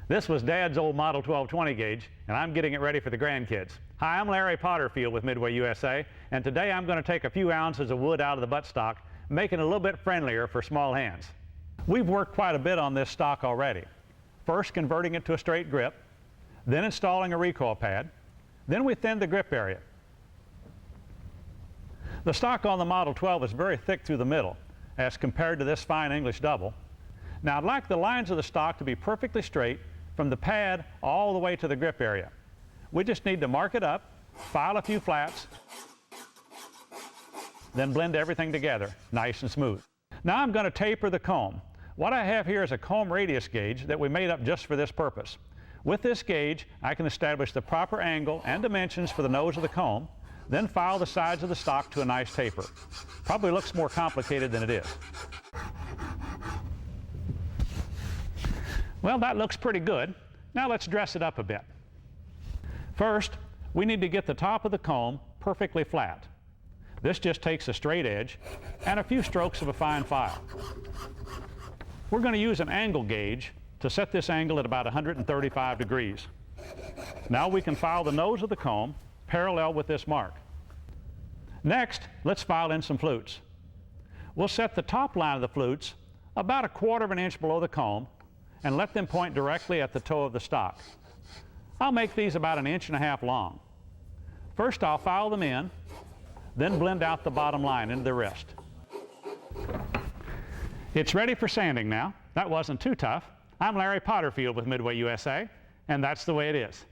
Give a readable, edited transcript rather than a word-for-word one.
This was Dad's old Model 1220 gauge, and I'm getting it ready for the grandkids. Hi, I'm Larry Potterfield with MidwayUSA, and today I'm going to take a few ounces of wood out of the buttstock, making it a little bit friendlier for small hands. We've worked quite a bit on this stock already. First converting it to a straight grip, then installing a recoil pad, then we thinned the grip area. The stock on the Model 12 is very thick through the middle as compared to this fine English double. Now I'd like the lines of the stock to be perfectly straight from the pad all the way to the grip area. We just need to mark it up, file a few flats, then blend everything together nice and smooth. Now I'm going to taper the comb. What I have here is a comb radius gauge that we made up just for this purpose. With this gauge, I can establish the proper angle and dimensions for the nose of the comb, then file the sides of the stock to a nice taper. Probably looks more complicated than it is. Well, that looks pretty good. Now let's dress it up a bit. First, we need to get the top of the comb perfectly flat. This just takes a straight edge and a few strokes of a fine file. We're going to use an angle gauge to set this angle at about 135 degrees. Now we can file the nose of the comb parallel with this mark. Next, let's file in some flutes. We'll set the top line of the flutes about 1/4 of an inch below the comb and let them point directly at the toe of the stock. I'll make these about 1.5 inches long. First I'll file them in, then blend out the bottom line into the wrist. It's ready for sanding now. That wasn't too tough. I'm Larry Potterfield with MidwayUSA, and that's the way it is.